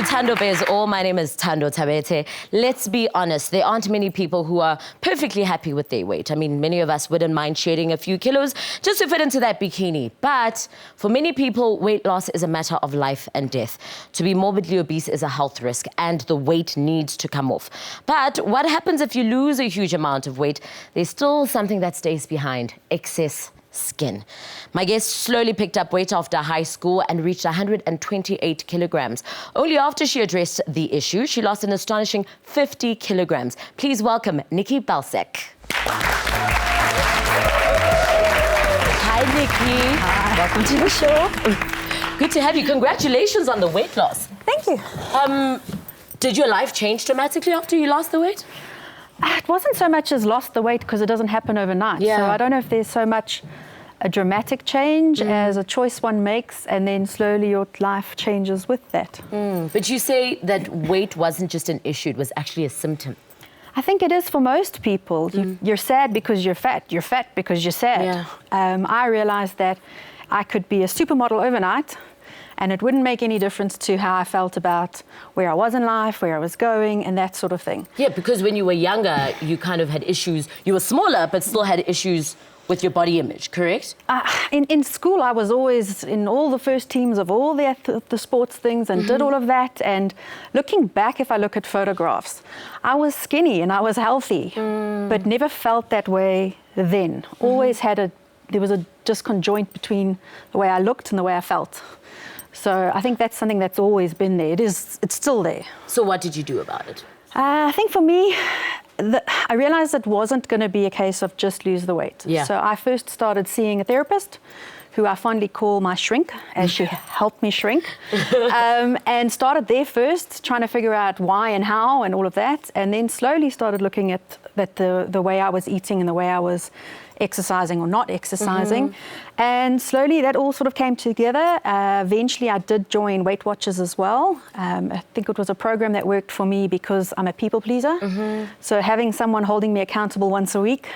Thando Bears All. My name is Thando Thabethe. Let's be honest, there aren't many people who are perfectly happy with their weight. I mean, many of us wouldn't mind shedding a few kilos just to fit into that bikini. But for many people, weight loss is a matter of life and death. To be morbidly obese is a health risk and the weight needs to come off. But what happens if you lose a huge amount of weight? There's still something that stays behind: excess skin. My guest slowly picked up weight after high school and reached 128 kilograms. Only after she addressed the issue, she lost an astonishing 50 kilograms. Please welcome Nikki Balsek. Hi, Nikki. Hi. Welcome to the show. Good to have you. Congratulations on the weight loss. Thank you. Did your life change dramatically after you lost the weight? It wasn't so much as lost the weight because it doesn't happen overnight. Yeah. So I don't know if there's so much a dramatic change as a choice one makes, and then slowly your life changes with that. But you say that weight wasn't just an issue, it was actually a symptom. I think it is for most people. You're sad because you're fat. You're fat because you're sad. Yeah. I realized that I could be a supermodel overnight, and it wouldn't make any difference to how I felt about where I was in life, where I was going, and that sort of thing. Yeah, because when you were younger, you kind of had issues. You were smaller, but still had issues with your body image, correct? In school, I was always in all the first teams of all the sports things and did all of that. And looking back, if I look at photographs, I was skinny and I was healthy, but never felt that way then. Always there was a disconjoint between the way I looked and the way I felt. So I think that's something that's always been there. It's still there. So what did you do about it? I think for me, I realized it wasn't going to be a case of just lose the weight. Yeah. So I first started seeing a therapist, who I fondly call my shrink, as she helped me shrink, and started there first, trying to figure out why and how and all of that, and then slowly started looking at the way I was eating and the way I was exercising or not exercising. And slowly that all sort of came together. Eventually I did join Weight Watchers as well. I think it was a program that worked for me because I'm a people pleaser. So having someone holding me accountable once a week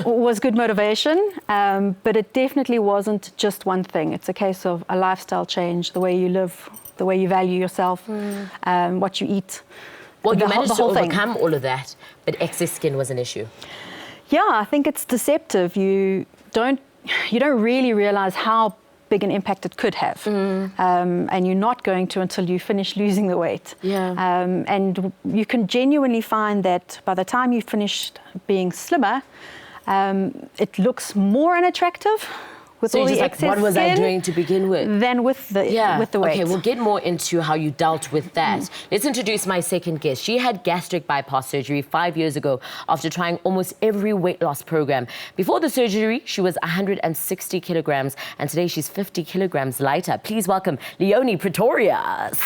was good motivation. But it definitely wasn't just one thing. It's a case of a lifestyle change, the way you live, the way you value yourself, what you eat. Well, you managed to overcome all of that, but excess skin was an issue. Yeah, I think it's deceptive. You don't really realize how big an impact it could have. And you're not going to until you finish losing the weight. Yeah. And you can genuinely find that by the time you've finished being slimmer, it looks more unattractive with all the excess what was I skin doing to begin with? than with the weight. Okay, we'll get more into how you dealt with that. Let's introduce my second guest. She had gastric bypass surgery 5 years ago after trying almost every weight loss program. Before the surgery, she was 160 kilograms, and today she's 50 kilograms lighter. Please welcome Leonie Pretorius.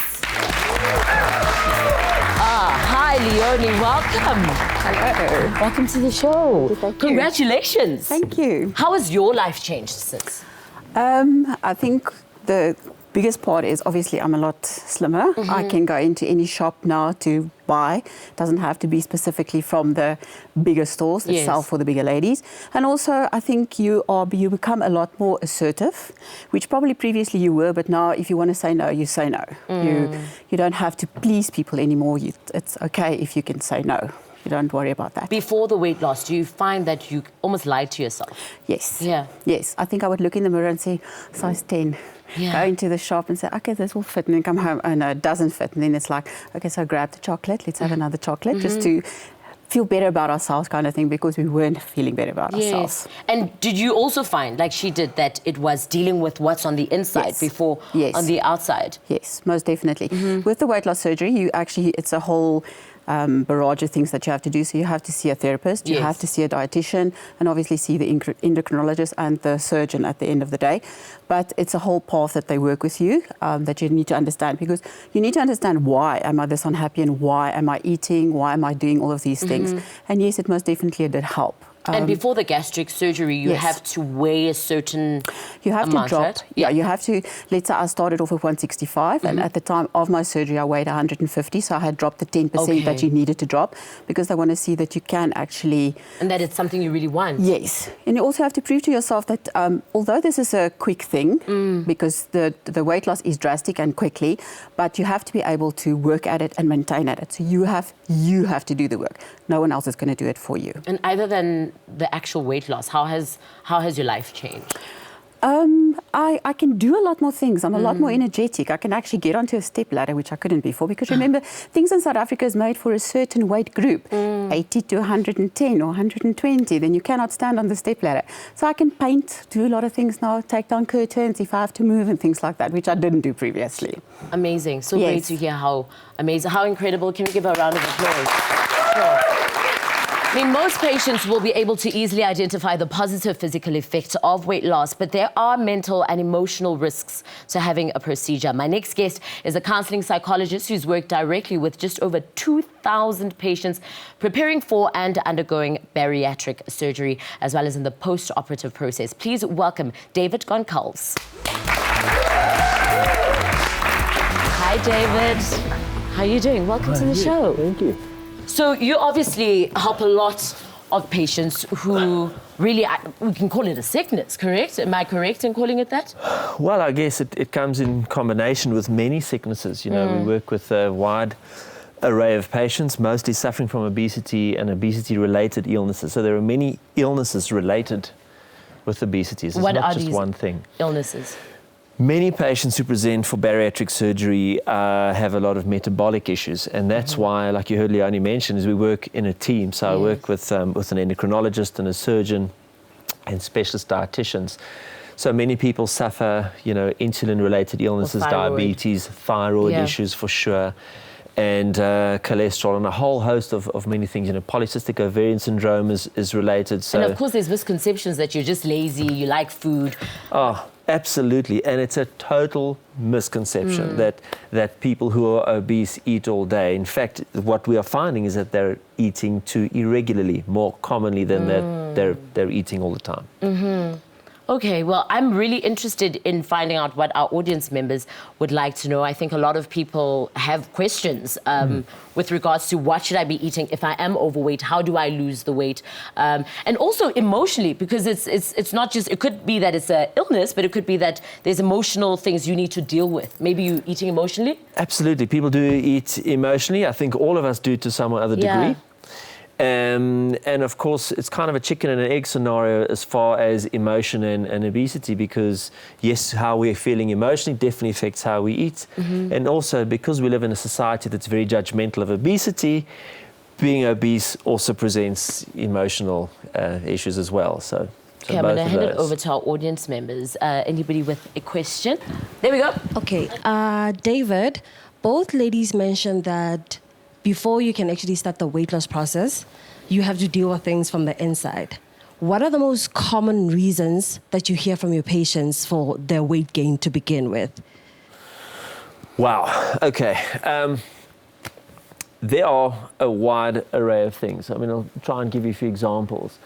Hi, Leonie, welcome. Hello. Welcome to the show. Thank you. Congratulations. Thank you. How has your life changed since? I think the biggest part is obviously I'm a lot slimmer. I can go into any shop now to buy. Doesn't have to be specifically from the bigger stores that sell for the bigger ladies. And also I think you become a lot more assertive, which probably previously you were, but now if you want to say no, you say no. You don't have to please people anymore. It's okay if you can say no. You don't worry about that. Before the weight loss, do you find that you almost lied to yourself? Yes. Yeah. Yes. I think I would look in the mirror and say, size 10. Yeah. Go into the shop and say, okay, this will fit, and then come home, oh no, it doesn't fit. And then it's like, okay, so grab the chocolate, let's have another chocolate, just to feel better about ourselves kind of thing, because we weren't feeling better about ourselves. And did you also find, like she did, that it was dealing with what's on the inside before on the outside? Yes, most definitely. With the weight loss surgery, it's a whole barrage of things that you have to do. So you have to see a therapist, you have to see a dietitian, and obviously see the endocrinologist and the surgeon at the end of the day. But it's a whole path that they work with you that you need to understand, because you need to understand, why am I this unhappy and why am I eating, why am I doing all of these things? And yes, it most definitely did help. And before the gastric surgery, you Yes. have to weigh a certain You have amount, to drop. right? Yeah, you have to. Let's say I started off with 165, and at the time of my surgery, I weighed 150. So I had dropped the 10% that Okay. you needed to drop, because they want to see that you can actually. And that it's something you really want. Yes, and you also have to prove to yourself that although this is a quick thing, because the weight loss is drastic and quickly, but you have to be able to work at it and maintain at it. So you have to do the work. No one else is going to do it for you. And other than the actual weight loss, how has your life changed? I can do a lot more things. I'm a lot more energetic. I can actually get onto a step ladder, which I couldn't before. Because remember, things in South Africa is made for a certain weight group, 80 to 110 or 120. Then you cannot stand on the step ladder. So I can paint, do a lot of things now, take down curtains if I have to move and things like that, which I didn't do previously. Amazing. So Yes. great to hear how amazing, how incredible. Can we give her a round of applause? Sure. I mean, most patients will be able to easily identify the positive physical effects of weight loss, but there are mental and emotional risks to having a procedure. My next guest is a counseling psychologist who's worked directly with just over 2,000 patients preparing for and undergoing bariatric surgery, as well as in the post-operative process. Please welcome David Goncalves. Hi, David. How are you doing? Welcome to the show. Thank you. So you obviously help a lot of patients who really, we can call it a sickness, correct? Am I correct in calling it that? Well, I guess it comes in combination with many sicknesses. You know, we work with a wide array of patients, mostly suffering from obesity and obesity-related illnesses. So there are many illnesses related with obesity. It's What not are just these one thing. illnesses? Many patients who present for bariatric surgery have a lot of metabolic issues, and that's why, like you heard Leonie mention, is we work in a team. So I work with an endocrinologist and a surgeon and specialist dietitians. So many people suffer, you know, insulin-related illnesses, thyroid. diabetes, thyroid issues for sure, and cholesterol, and a whole host of many things. You know, polycystic ovarian syndrome is related. So, And of course, there's misconceptions that you're just lazy, you like food. Oh, absolutely. And it's a total misconception that people who are obese eat all day. In fact, what we are finding is that they're eating too irregularly, more commonly than that they're eating all the time. Okay, well, I'm really interested in finding out what our audience members would like to know. I think a lot of people have questions with regards to what should I be eating if I am overweight? How do I lose the weight? And also emotionally, because it's not just, it could be that it's an illness, but it could be that there's emotional things you need to deal with. Maybe you eating emotionally? Absolutely. People do eat emotionally. I think all of us do to some other degree. And of course, it's kind of a chicken and an egg scenario as far as emotion and obesity, because yes, how we're feeling emotionally definitely affects how we eat. And also, because we live in a society that's very judgmental of obesity, being obese also presents emotional issues as well. So Okay, I'm going to both of hand it those. over to our audience members. Anybody with a question? There we go. Okay, David, both ladies mentioned that before you can actually start the weight loss process, you have to deal with things from the inside. What are the most common reasons that you hear from your patients for their weight gain to begin with? Wow. Okay. There are a wide array of things. I mean, I'll try and give you a few examples.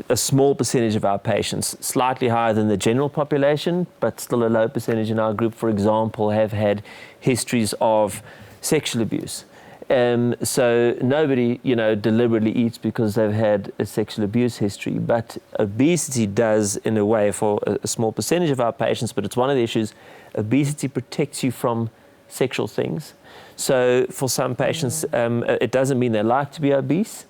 A small percentage of our patients, slightly higher than the general population, but still a low percentage in our group, for example, have had histories of sexual abuse. So nobody, you know, deliberately eats because they've had a sexual abuse history, but obesity does, in a way, for a small percentage of our patients, but it's one of the issues. Obesity protects you from sexual things. So for some patients, it doesn't mean they like to be obese,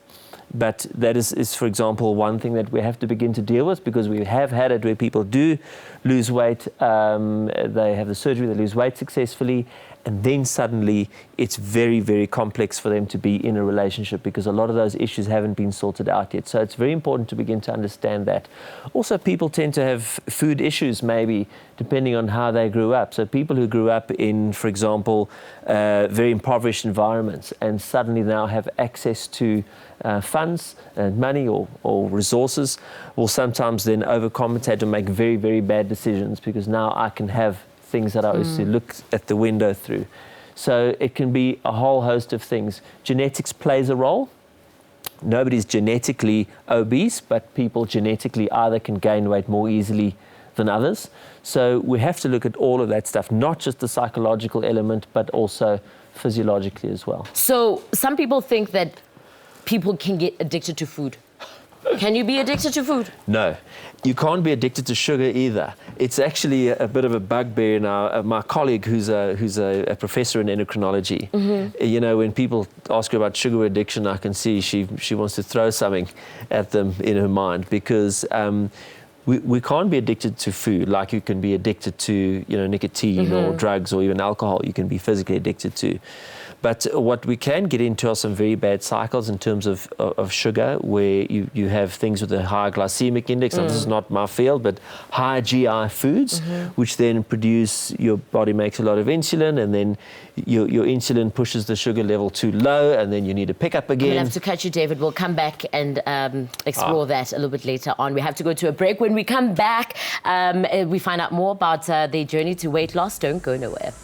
but that is, for example, one thing that we have to begin to deal with, because we have had it where people do lose weight, they have the surgery, they lose weight successfully, and then suddenly it's very, very complex for them to be in a relationship, because a lot of those issues haven't been sorted out yet. So it's very important to begin to understand that. Also, people tend to have food issues, maybe, depending on how they grew up. So people who grew up in, for example, very impoverished environments, and suddenly now have access to funds and money or resources, will sometimes then overcompensate and make very, very bad decisions, because now I can have things that I used to look at the window through. So it can be a whole host of things. Genetics plays a role. nobody's genetically obese, but people genetically either can gain weight more easily than others. So we have to look at all of that stuff, not just the psychological element, but also physiologically as well. So some people think that people can get addicted to food. Can you be addicted to food? No, you can't be addicted to sugar either. It's actually a bit of a bugbear now. My colleague, who's a professor in endocrinology, you know, when people ask her about sugar addiction, I can see she wants to throw something at them in her mind, because we can't be addicted to food like you can be addicted to, you know, nicotine or drugs or even alcohol. You can be physically addicted to. But what we can get into are some very bad cycles in terms of sugar, where you have things with a high glycemic index. Now, this is not my field, but high GI foods, which then produce, your body makes a lot of insulin, and then your insulin pushes the sugar level too low, and then you need to pick up again. I'm going to have to cut you, David. We'll come back and explore that a little bit later on. We have to go to a break. When we come back, we find out more about their journey to weight loss. Don't go nowhere.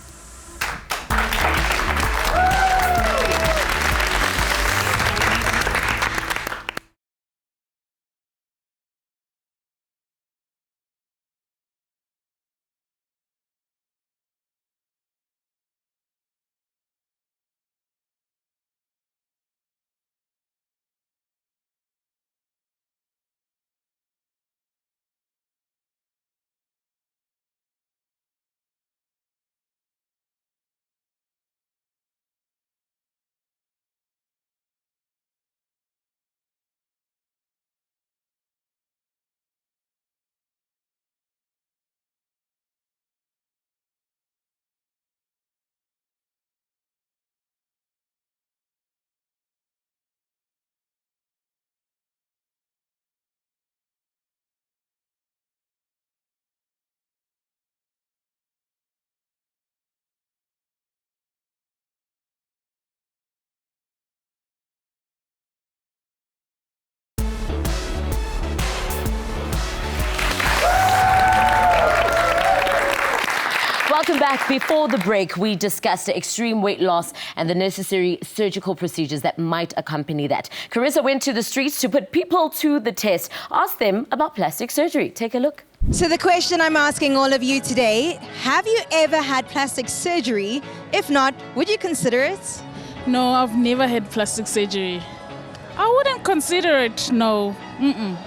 Welcome back. Before the break, we discussed extreme weight loss and the necessary surgical procedures that might accompany that. Carissa went to the streets to put people to the test, asked them about plastic surgery. Take a look. So the question I'm asking all of you today, have you ever had plastic surgery? If not, would you consider it? No, I've never had plastic surgery. I wouldn't consider it, no.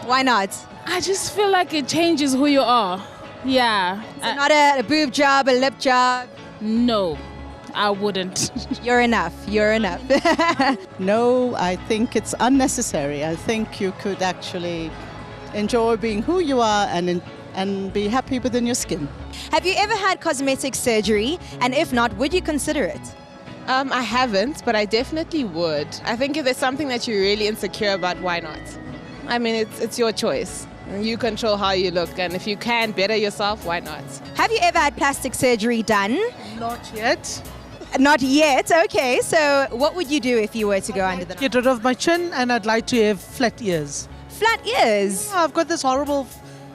Why not? I just feel like it changes who you are. Yeah. So not a boob job, a lip job? No, I wouldn't. You're enough. You're enough. No, I think it's unnecessary. I think you could actually enjoy being who you are and be happy within your skin. Have you ever had cosmetic surgery? And if not, would you consider it? I haven't, but I definitely would. I think if there's something that you're really insecure about, why not? I mean, it's your choice. You control how you look, and if you can better yourself, why not? Have you ever had plastic surgery done? Not yet. Not yet. Okay, so what would you do if you were to go under the knife? Get rid of my chin, and I'd like to have flat ears. Flat ears? I've got this horrible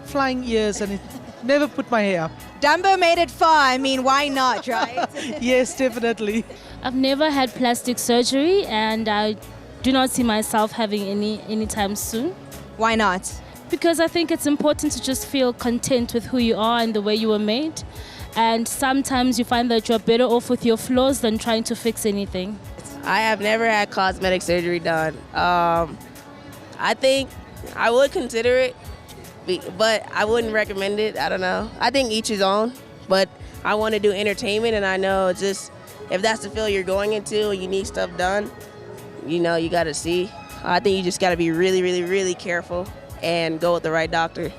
flying ears, and it never put my hair up. Dumbo made it far. I mean, why not, right? Yes, definitely. I've never had plastic surgery, and I do not see myself having any anytime soon. Why not? Because I think it's important to just feel content with who you are and the way you were made. And sometimes you find that you're better off with your flaws than trying to fix anything. I have never had cosmetic surgery done. I think I would consider it, but I wouldn't recommend it. I don't know. I think each his own, but I want to do entertainment, and I know it's just, if that's the field you're going into and you need stuff done, you know, you got to see. I think you just got to be really, really, really careful and go with the right doctor.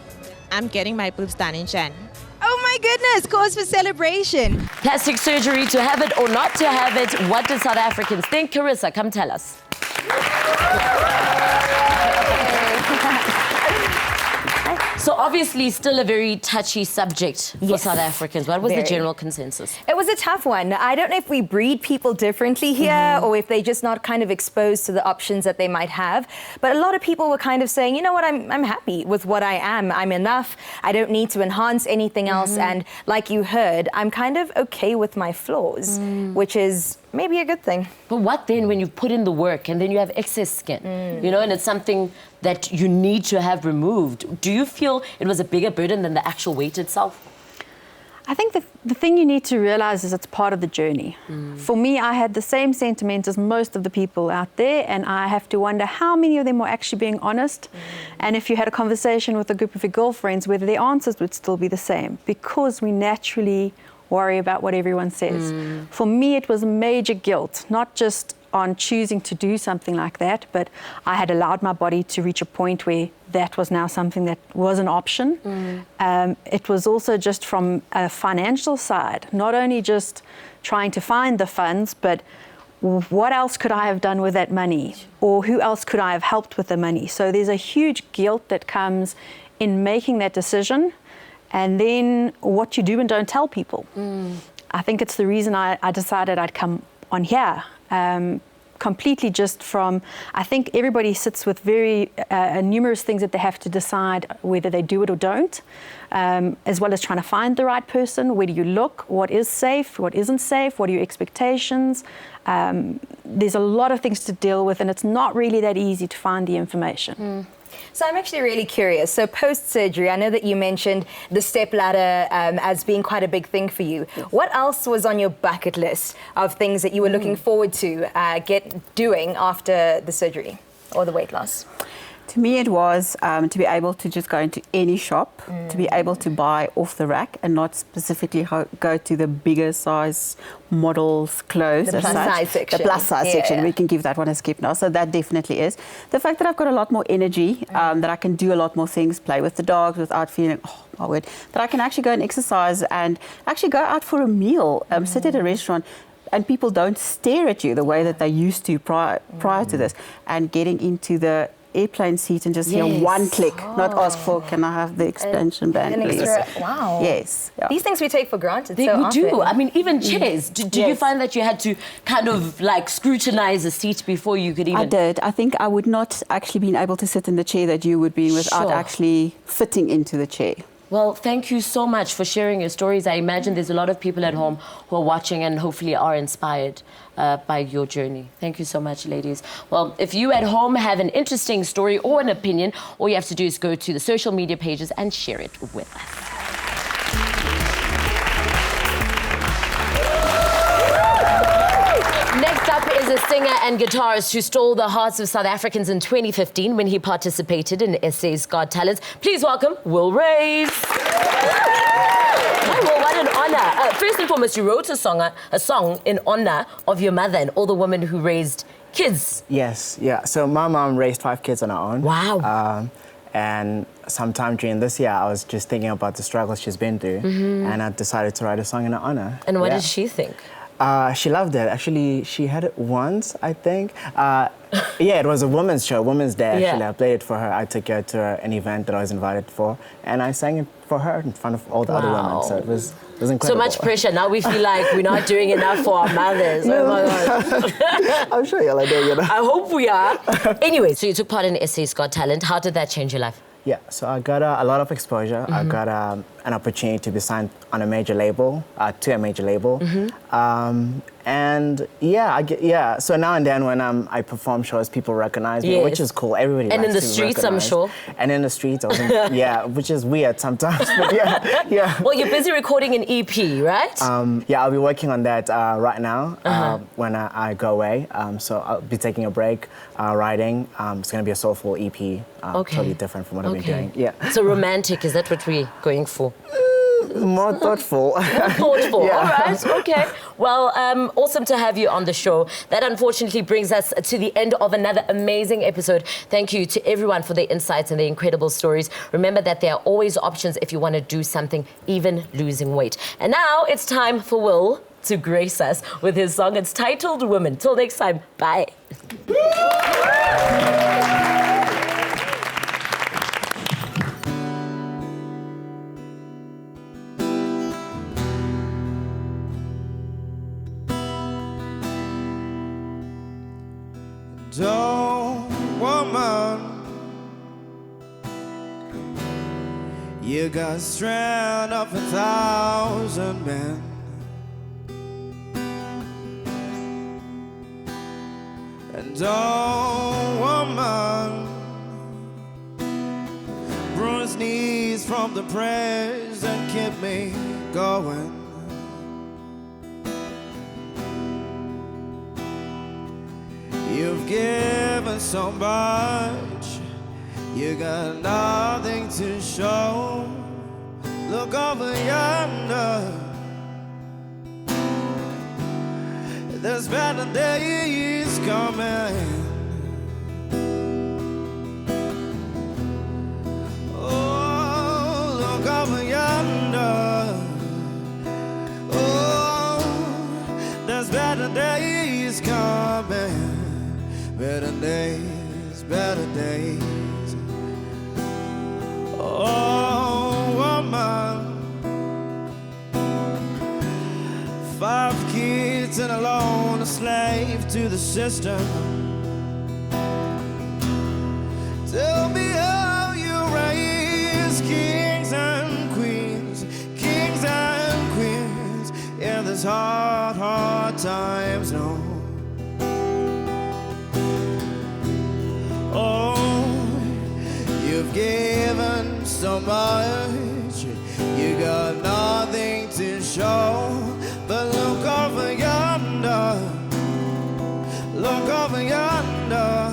I'm getting my boobs done in Jan. Oh my goodness, cause for celebration. Plastic surgery, to have it or not to have it, what do South Africans think? Carissa, come tell us. So obviously still a very touchy subject for South Africans. What was the general consensus? It was a tough one. I don't know if we breed people differently here or if they're just not kind of exposed to the options that they might have. But a lot of people were kind of saying, you know what, I'm happy with what I am. I'm enough. I don't need to enhance anything else. And like you heard, I'm kind of okay with my flaws, which is maybe a good thing. But what then when you put in the work and then you have excess skin, you know, and it's something that you need to have removed? Do you feel it was a bigger burden than the actual weight itself? I think the thing you need to realize is it's part of the journey. For me, I had the same sentiment as most of the people out there, and I have to wonder how many of them were actually being honest. And if you had a conversation with a group of your girlfriends, whether their answers would still be the same, because we naturally worry about what everyone says. For me, it was major guilt, not just on choosing to do something like that, but I had allowed my body to reach a point where that was now something that was an option. It was also just from a financial side, not only just trying to find the funds, but what else could I have done with that money? Or who else could I have helped with the money? So there's a huge guilt that comes in making that decision, and then what you do and don't tell people. I think it's the reason I decided I'd come on here. Completely just from, I think everybody sits with very numerous things that they have to decide whether they do it or don't, as well as trying to find the right person. Where do you look? What is safe? What isn't safe? What are your expectations? There's a lot of things to deal with, and it's not really that easy to find the information. So I'm actually really curious. So post-surgery, I know that you mentioned the step ladder as being quite a big thing for you. Yes. What else was on your bucket list of things that you were looking forward to doing after the surgery or the weight loss? To me, it was to be able to just go into any shop, to be able to buy off the rack and not specifically go to the bigger size models' clothes. The plus size section. The plus size section. We can give that one a skip now. So that definitely is. The fact that I've got a lot more energy, that I can do a lot more things, play with the dogs without feeling, oh my word, that I can actually go and exercise and actually go out for a meal, sit at a restaurant, and people don't stare at you the way that they used to prior to this, and getting into the airplane seat and just hear one click, not ask for, can I have the expansion band, please? Wow. Yes. Yeah. These things we take for granted We so often. do. I mean, even chairs. Did you find that you had to kind of like scrutinize a seat before you could even... I did. I think I would not actually been able to sit in the chair that you would be in without actually fitting into the chair. Well, thank you so much for sharing your stories. I imagine there's a lot of people at home who are watching and hopefully are inspired by your journey. Thank you so much, ladies. Well, if you at home have an interesting story or an opinion, all you have to do is go to the social media pages and share it with us. Next up is a singer and guitarist who stole the hearts of South Africans in 2015 when he participated in SA's Got Talent. Please welcome Will Race. Hi, Will, what an honor. First and foremost, you wrote a song in honor of your mother and all the women who raised kids. Yes, yeah. So my mom raised 5 kids on her own. Wow. And sometime during this year, I was just thinking about the struggles she's been through, and I decided to write a song in her honor. And what did she think? She loved it. Actually, she had it once, I think. Yeah, it was a women's show, Women's Day, actually. I played it for her. I took her to an event that I was invited for, and I sang it for her in front of all the other women. So it was incredible. So much pressure. Now we feel like we're not doing enough for our mothers. Oh, my God. I'm sure y'all are doing it. I hope we are. Anyway, so you took part in SA's Got Talent. How did that change your life? Yeah, so I got a lot of exposure. I got an opportunity to be signed on a major label, to a major label. And yeah, so now and then when I perform shows, people recognize me, which is cool. Everybody likes to And in the streets, recognize. I'm sure. And in the streets, which is weird sometimes, but yeah. Well, you're busy recording an EP, right? Yeah, I'll be working on that right now when I go away. So I'll be taking a break, writing. It's going to be a soulful EP, totally different from what I've been doing. Yeah. So romantic, is that what we're going for? More thoughtful. More thoughtful, all right, okay. Well, awesome to have you on the show. That unfortunately brings us to the end of another amazing episode. Thank you to everyone for their insights and their incredible stories. Remember that there are always options if you want to do something, even losing weight. And now it's time for Will to grace us with his song. It's titled Women. Till next time, bye. Don't, woman, you got strength of 1,000 men. And oh, woman, bruised knees from the prayers that kept me going. You've given so much, you got nothing to show. Look over yonder, there's better days coming. Oh, look over yonder. Oh, there's better days coming. Better days, better days. Oh, woman, 5 kids and alone, a slave to the system. Tell me how you raise kings and queens in this hard, hard times, no. Oh, you've given so much, you got nothing to show. But look over yonder, look over yonder,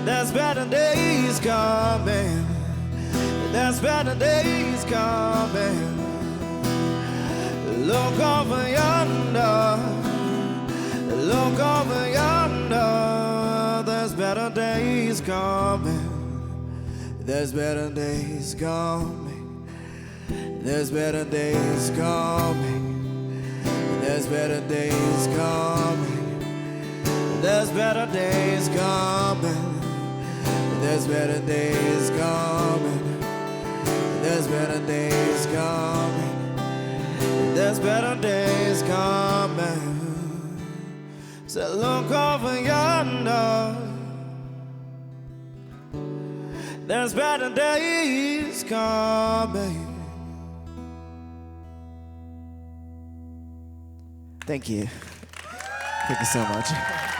there's better days coming, there's better days coming. Look over yonder, look over yonder, there's better days coming, there's better days coming, there's better days coming. There's better days coming. There's better days coming. There's better days coming. There's better days coming. There's better days coming. So look over yonder. There's better days coming. Thank you. Thank you so much.